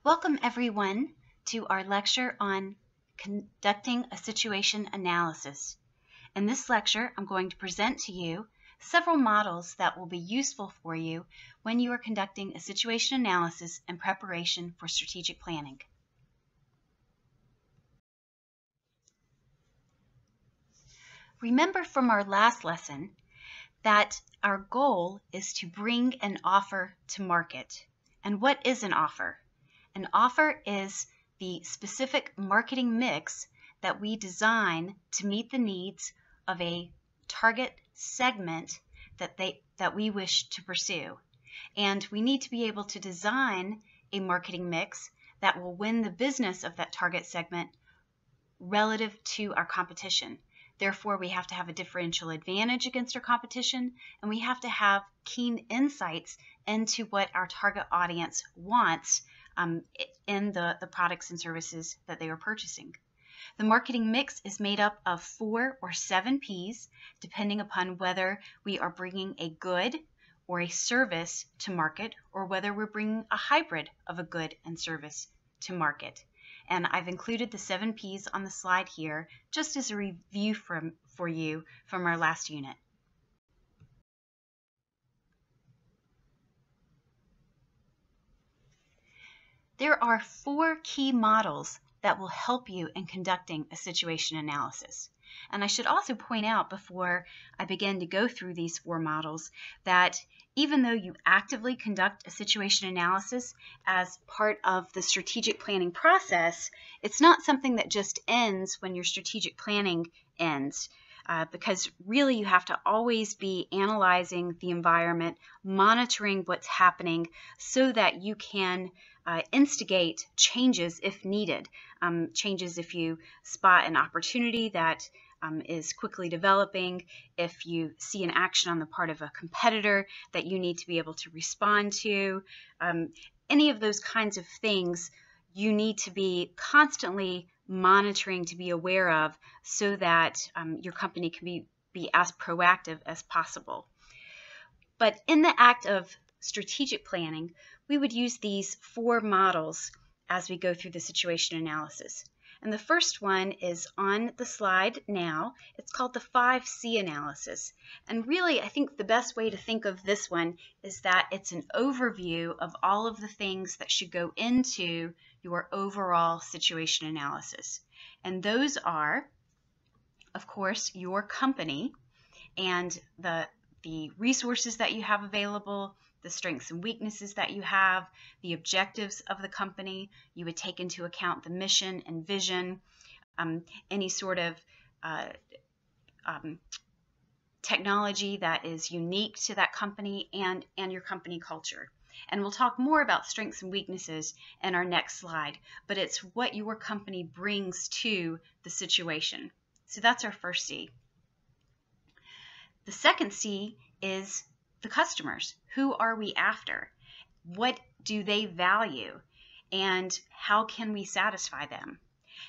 Welcome everyone to our lecture on conducting a situation analysis. In this lecture, I'm going to present to you several models that will be useful for you when you are conducting a situation analysis in preparation for strategic planning. Remember from our last lesson that our goal is to bring an offer to market. And what is an offer? An offer is the specific marketing mix that we design to meet the needs of a target segment that we wish to pursue. And we need to be able to design a marketing mix that will win the business of that target segment relative to our competition. Therefore, we have to have a differential advantage against our competition, and we have to have keen insights into what our target audience wants in the products and services that they are purchasing. The marketing mix is made up of 4 or 7 Ps, depending upon whether we are bringing a good or a service to market, or whether we're bringing a hybrid of a good and service to market. And I've included the 7 Ps on the slide here just as a review for you from our last unit. There are 4 key models that will help you in conducting a situation analysis. And I should also point out before I begin to go through these 4 models that even though you actively conduct a situation analysis as part of the strategic planning process, it's not something that just ends when your strategic planning ends. Because really you have to always be analyzing the environment, monitoring what's happening so that you can instigate changes if needed. Changes if you spot an opportunity that is quickly developing, if you see an action on the part of a competitor that you need to be able to respond to. Any of those kinds of things you need to be constantly monitoring to be aware of so that your company can be as proactive as possible. But in the act of strategic planning, we would use these 4 models as we go through the situation analysis. And the first one is on the slide now. It's called the 5C analysis. And really, I think the best way to think of this one is that it's an overview of all of the things that should go into your overall situation analysis. And those are, of course, your company and the resources that you have available, the strengths and weaknesses that you have, the objectives of the company. You would take into account the mission and vision, any sort of technology that is unique to that company, and your company culture. And we'll talk more about strengths and weaknesses in our next slide, but it's what your company brings to the situation. So that's our first C. The second C is the customers. Who are we after? What do they value? And how can we satisfy them?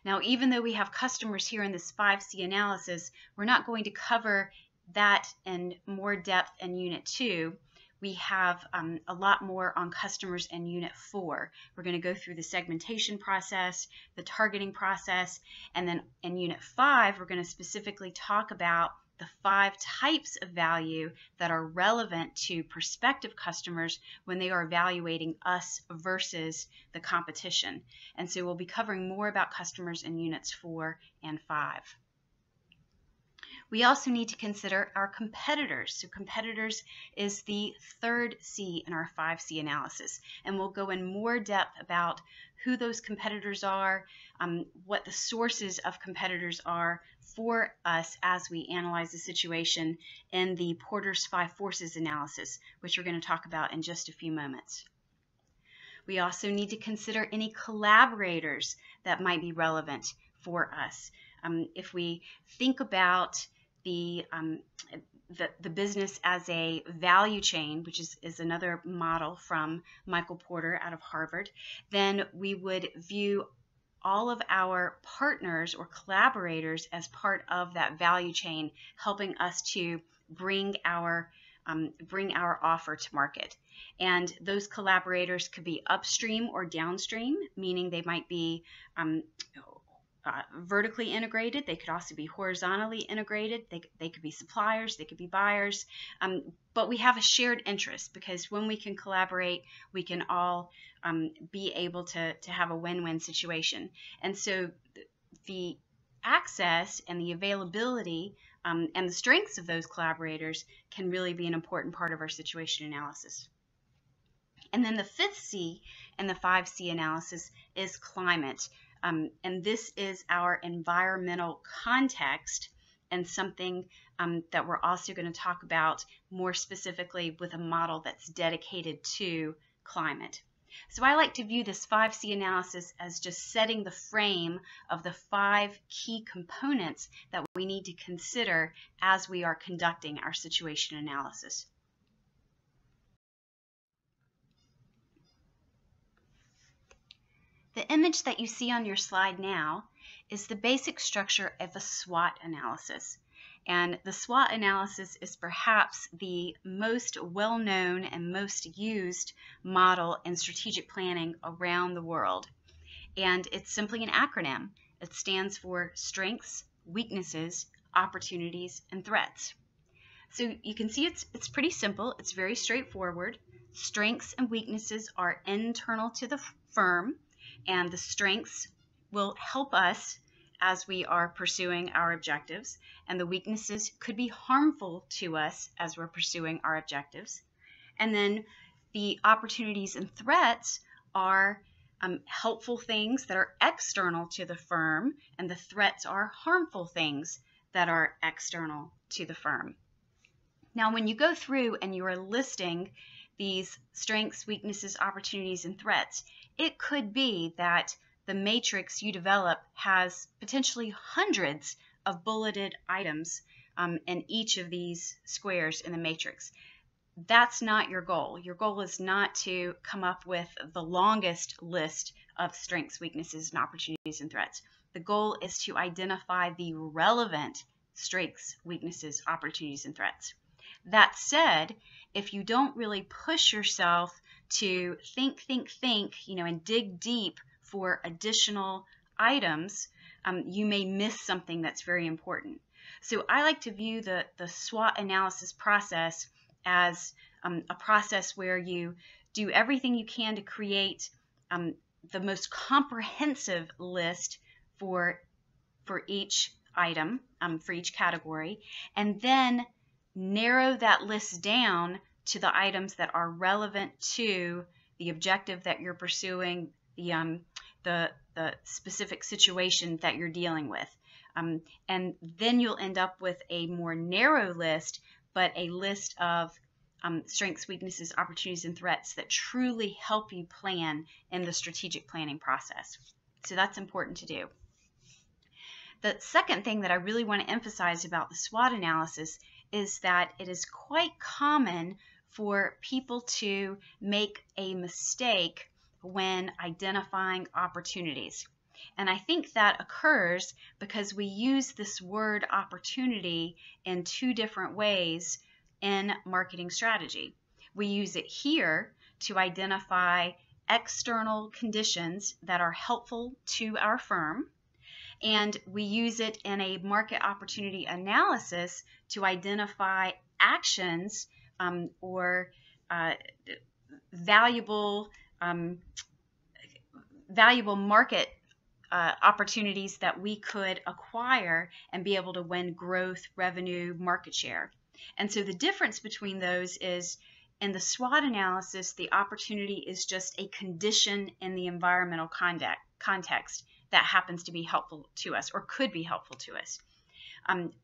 Now, even though we have customers here in this 5C analysis, we're not going to cover that in more depth in Unit 2. We have a lot more on customers in Unit 4. We're going to go through the segmentation process, the targeting process, and then in Unit 5, we're going to specifically talk about the 5 types of value that are relevant to prospective customers when they are evaluating us versus the competition. And so we'll be covering more about customers in Units 4 and 5. We also need to consider our competitors. So competitors is the third C in our 5C analysis. And we'll go in more depth about who those competitors are, what the sources of competitors are for us as we analyze the situation in the Porter's 5 Forces analysis, which we're going to talk about in just a few moments. We also need to consider any collaborators that might be relevant for us. If we think about the business as a value chain, which is another model from Michael Porter out of Harvard, then we would view all of our partners or collaborators as part of that value chain, helping us to bring our bring our offer to market. And those collaborators could be upstream or downstream, meaning they might be vertically integrated. They could also be horizontally integrated. They could be suppliers, they could be buyers, but we have a shared interest, because when we can collaborate, we can all be able to have a win-win situation. And so the access and the availability and the strengths of those collaborators can really be an important part of our situation analysis. And then the fifth C in the 5C analysis is climate. And this is our environmental context, and something that we're also going to talk about more specifically with a model that's dedicated to climate. So I like to view this 5C analysis as just setting the frame of the 5 key components that we need to consider as we are conducting our situation analysis. The image that you see on your slide now is the basic structure of a SWOT analysis. And the SWOT analysis is perhaps the most well-known and most used model in strategic planning around the world. And it's simply an acronym. It stands for strengths, weaknesses, opportunities, and threats. So you can see it's pretty simple. It's very straightforward. Strengths and weaknesses are internal to the firm, and the strengths will help us as we are pursuing our objectives, and the weaknesses could be harmful to us as we're pursuing our objectives. And then the opportunities and threats are helpful things that are external to the firm, and the threats are harmful things that are external to the firm. Now, when you go through and you are listing these strengths, weaknesses, opportunities, and threats, it could be that the matrix you develop has potentially hundreds of bulleted items in each of these squares in the matrix. That's not your goal. Your goal is not to come up with the longest list of strengths, weaknesses, and opportunities and threats. The goal is to identify the relevant strengths, weaknesses, opportunities, and threats. That said, if you don't really push yourself to think, and dig deep for additional items, you may miss something that's very important. So I like to view the SWOT analysis process as a process where you do everything you can to create the most comprehensive list for each item, for each category, and then narrow that list down to the items that are relevant to the objective that you're pursuing, the specific situation that you're dealing with. And then you'll end up with a more narrow list, but a list of strengths, weaknesses, opportunities, and threats that truly help you plan in the strategic planning process. So that's important to do. The second thing that I really want to emphasize about the SWOT analysis is that it is quite common for people to make a mistake when identifying opportunities. And I think that occurs because we use this word opportunity in 2 different ways in marketing strategy. We use it here to identify external conditions that are helpful to our firm, and we use it in a market opportunity analysis to identify actions or valuable market opportunities that we could acquire and be able to win growth, revenue, market share. And so the difference between those is, in the SWOT analysis, the opportunity is just a condition in the environmental context that happens to be helpful to us or could be helpful to us.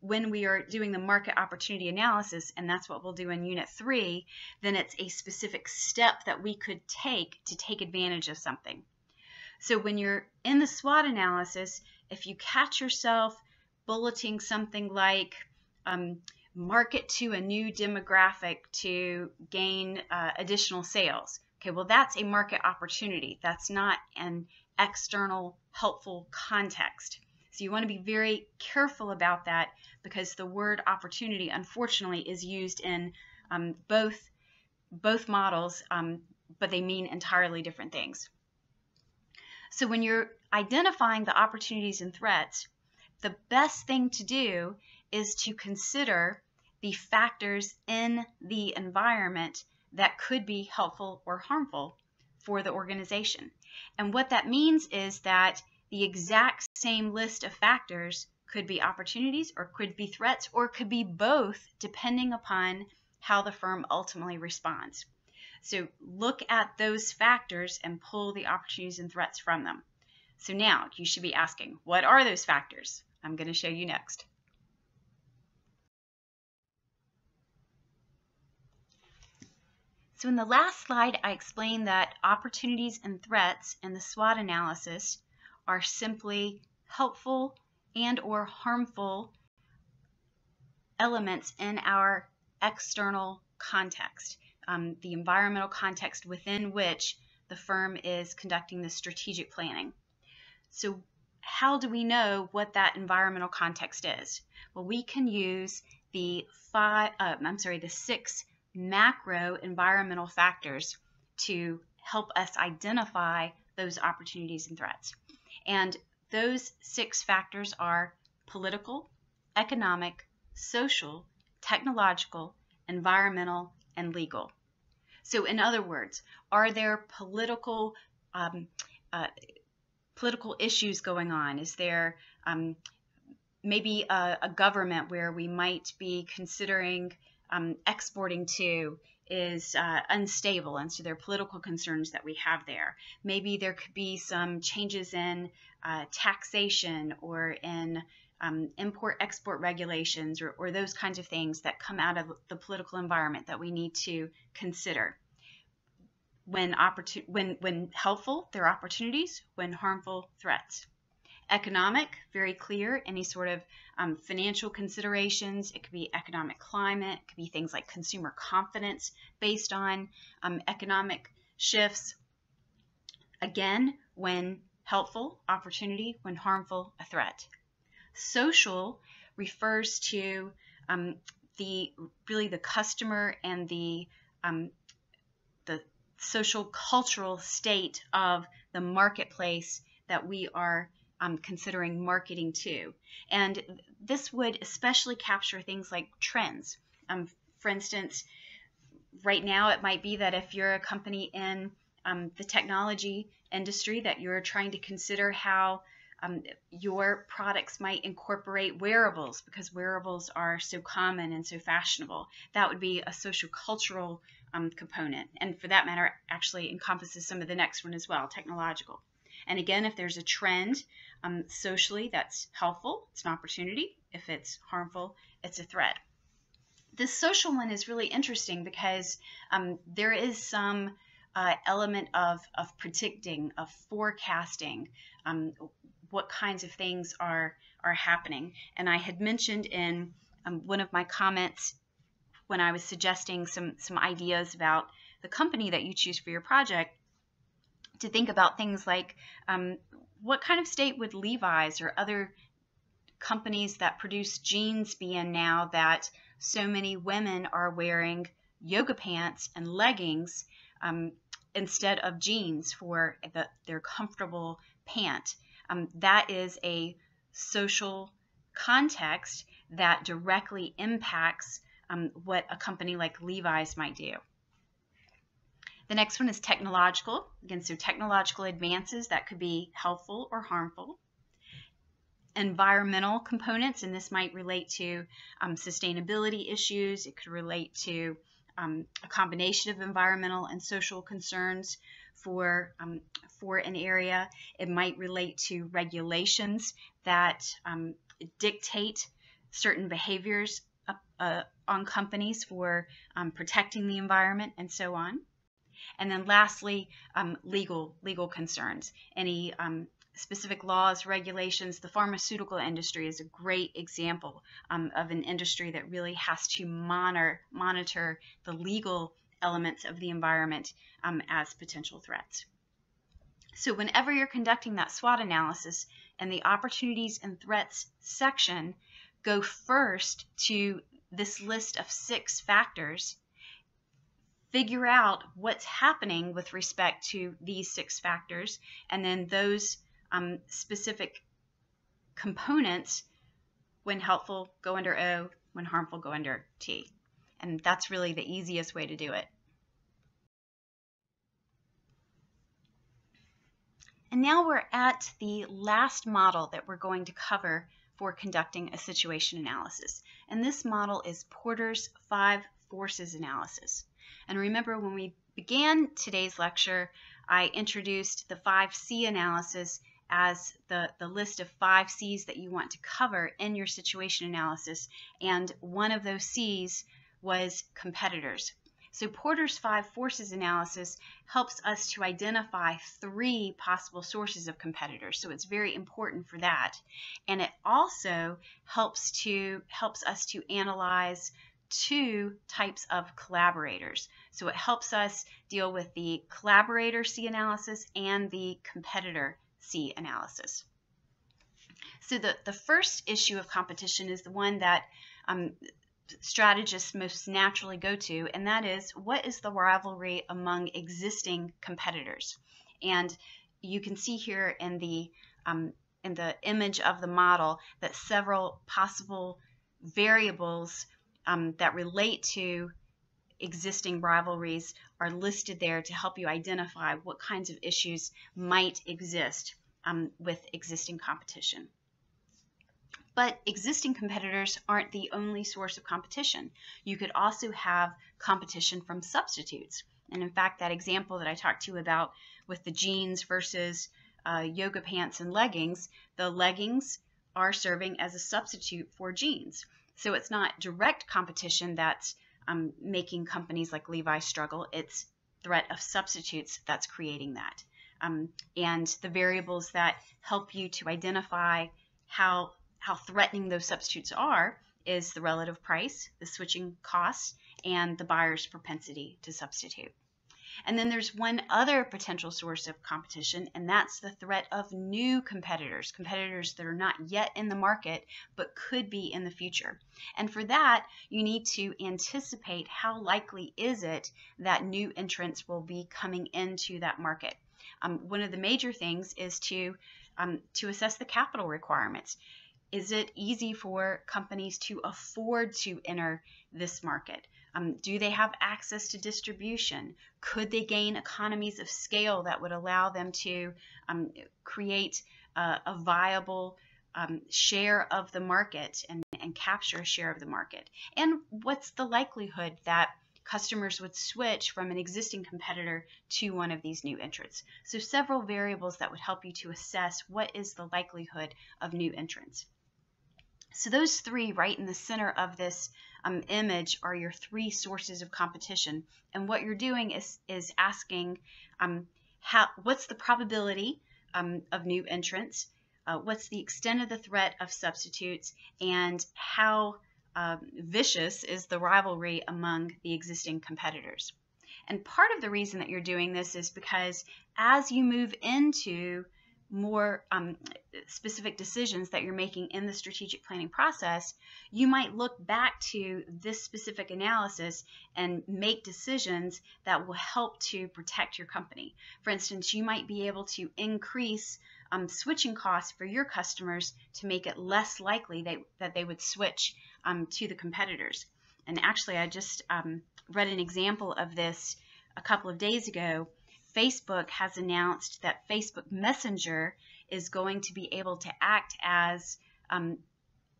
When we are doing the market opportunity analysis, and that's what we'll do in Unit 3, then it's a specific step that we could take to take advantage of something. So when you're in the SWOT analysis, if you catch yourself bulleting something like market to a new demographic to gain additional sales, okay, well, that's a market opportunity. That's not an external helpful context. So you want to be very careful about that, because the word opportunity, unfortunately, is used in both models, but they mean entirely different things. So when you're identifying the opportunities and threats, the best thing to do is to consider the factors in the environment that could be helpful or harmful for the organization. And what that means is that the exact same list of factors could be opportunities or could be threats or could be both, depending upon how the firm ultimately responds. So look at those factors and pull the opportunities and threats from them. So now you should be asking, what are those factors? I'm going to show you next. So in the last slide, I explained that opportunities and threats in the SWOT analysis are simply helpful and or harmful elements in our external context, the environmental context within which the firm is conducting the strategic planning. So how do we know what that environmental context is? Well, we can use the 6 macro environmental factors to help us identify those opportunities and threats. And those 6 factors are political, economic, social, technological, environmental, and legal. So in other words, are there political issues going on? Is there maybe a government where we might be considering exporting to is unstable, and so there are political concerns that we have there. Maybe there could be some changes in taxation or in import-export regulations or those kinds of things that come out of the political environment that we need to consider. When helpful, there are opportunities. When harmful, threats. Economic, very clear, any sort of financial considerations. It could be economic climate, it could be things like consumer confidence based on economic shifts. Again, when helpful, opportunity. When harmful, a threat. Social refers to the customer and the social cultural state of the marketplace that we are considering marketing to. And this would especially capture things like trends. For instance, right now it might be that if you're a company in the technology industry, that you're trying to consider how your products might incorporate wearables, because wearables are so common and so fashionable. That would be a social cultural component, and for that matter actually encompasses some of the next one as well, technological. And again, if there's a trend socially that's helpful, it's an opportunity. If it's harmful, it's a threat. This social one is really interesting because there is some element of predicting, of forecasting what kinds of things are happening. And I had mentioned in one of my comments when I was suggesting some ideas about the company that you choose for your project, to think about things like what kind of state would Levi's or other companies that produce jeans be in now that so many women are wearing yoga pants and leggings instead of jeans for their comfortable pant. That is a social context that directly impacts what a company like Levi's might do. The next one is technological. Again, so technological advances that could be helpful or harmful. Environmental components, and this might relate to sustainability issues. It could relate to a combination of environmental and social concerns for an area. It might relate to regulations that dictate certain behaviors on companies for protecting the environment and so on. And then lastly, legal concerns. Any specific laws, regulations. The pharmaceutical industry is a great example of an industry that really has to monitor the legal elements of the environment as potential threats. So whenever you're conducting that SWOT analysis in the opportunities and threats section, go first to this list of 6 factors figure out what's happening with respect to these 6 factors, and then those specific components, when helpful, go under O, when harmful, go under T. And that's really the easiest way to do it. And now we're at the last model that we're going to cover for conducting a situation analysis. And this model is Porter's 5 forces analysis. And remember, when we began today's lecture, I introduced the 5C analysis as the list of 5 C's that you want to cover in your situation analysis. And one of those C's was competitors. So Porter's 5 forces analysis helps us to identify 3 possible sources of competitors. So it's very important for that. And it also helps us to analyze 2 types of collaborators. So it helps us deal with the collaborator C analysis and the competitor C analysis. So the first issue of competition is the one that strategists most naturally go to, and that is, what is the rivalry among existing competitors? And you can see here in the image of the model that several possible variables that relate to existing rivalries are listed there to help you identify what kinds of issues might exist with existing competition. But existing competitors aren't the only source of competition. You could also have competition from substitutes. And in fact, that example that I talked to you about with the jeans versus yoga pants and leggings, the leggings are serving as a substitute for jeans. So it's not direct competition that's making companies like Levi's struggle. It's threat of substitutes that's creating that. And the variables that help you to identify how threatening those substitutes are is the relative price, the switching costs, and the buyer's propensity to substitute. And then there's one other potential source of competition, and that's the threat of new competitors, competitors that are not yet in the market but could be in the future. And for that, you need to anticipate how likely is it that new entrants will be coming into that market. One of the major things is to assess the capital requirements. Is it easy for companies to afford to enter this market? Do they have access to distribution? Could they gain economies of scale that would allow them to create a viable share of the market and capture a share of the market? And what's the likelihood that customers would switch from an existing competitor to one of these new entrants? So several variables that would help you to assess what is the likelihood of new entrants. So those 3 right in the center of this image are your 3 sources of competition. And what you're doing is asking what's the probability of new entrants, what's the extent of the threat of substitutes, and how vicious is the rivalry among the existing competitors. And part of the reason that you're doing this is because as you move into more specific decisions that you're making in the strategic planning process, you might look back to this specific analysis and make decisions that will help to protect your company. For instance, you might be able to increase switching costs for your customers to make it less likely that they would switch to the competitors. And actually, I just read an example of this a couple of days ago. Facebook has announced that Facebook Messenger is going to be able to act as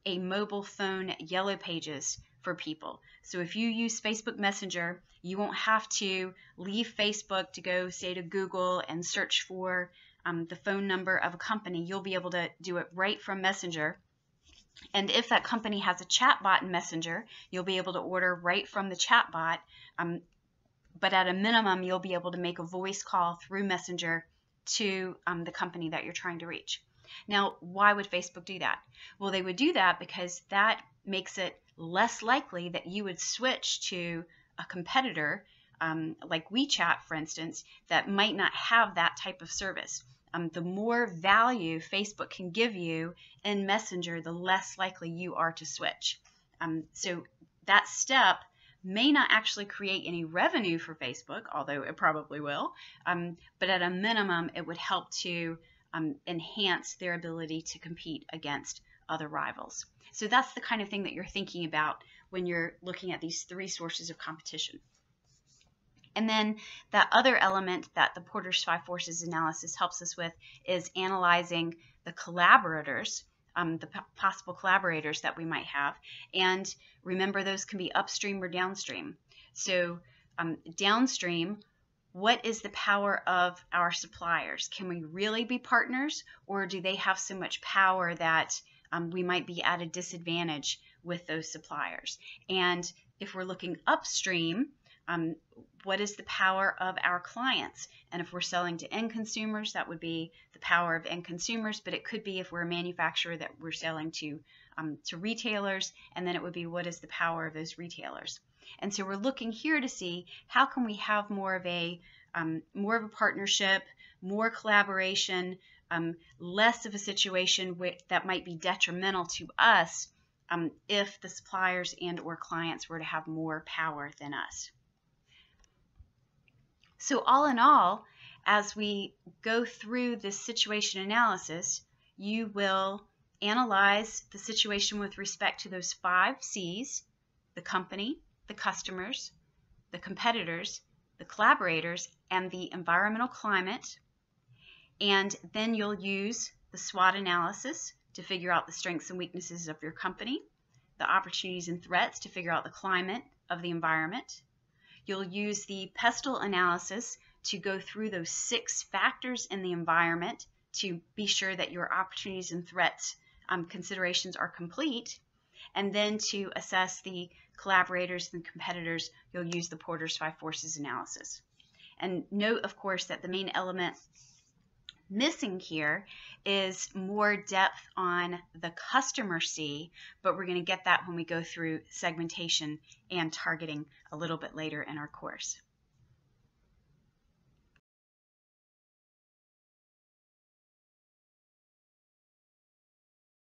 a mobile phone Yellow Pages for people. So if you use Facebook Messenger, you won't have to leave Facebook to go, say, to Google and search for the phone number of a company. You'll be able to do it right from Messenger. And if that company has a chatbot in Messenger, you'll be able to order right from the chatbot. But at a minimum, you'll be able to make a voice call through Messenger to the company that you're trying to reach. Now, why would Facebook do that? Well, they would do that because that makes it less likely that you would switch to a competitor like WeChat, for instance, that might not have that type of service. The more value Facebook can give you in Messenger, the less likely you are to switch. So that step may not actually create any revenue for Facebook, although it probably will, but at a minimum, it would help to enhance their ability to compete against other rivals. So that's the kind of thing that you're thinking about when you're looking at these three sources of competition. And then that other element that the Porter's Five Forces analysis helps us with is analyzing the collaborators, the possible collaborators that we might have. And remember, those can be upstream or downstream. So downstream, what is the power of our suppliers? Can we really be partners, or do they have so much power that we might be at a disadvantage with those suppliers? And if we're looking upstream, what is the power of our clients? And if we're selling to end consumers, that would be the power of end consumers, but it could be if we're a manufacturer that we're selling to retailers, and then it would be what is the power of those retailers. And so we're looking here to see how can we have more of a partnership, more collaboration, less of a situation that might be detrimental to us if the suppliers and or clients were to have more power than us. So all in all, as we go through this situation analysis, you will analyze the situation with respect to those 5 C's: the company, the customers, the competitors, the collaborators, and the environmental climate. And then you'll use the SWOT analysis to figure out the strengths and weaknesses of your company, the opportunities and threats to figure out the climate of the environment. You'll use the PESTLE analysis to go through those 6 factors in the environment to be sure that your opportunities and threats considerations are complete. And then to assess the collaborators and competitors, you'll use the Porter's Five Forces analysis. And note, of course, that the main element missing here is more depth on the customer C, but we're going to get that when we go through segmentation and targeting a little bit later in our course.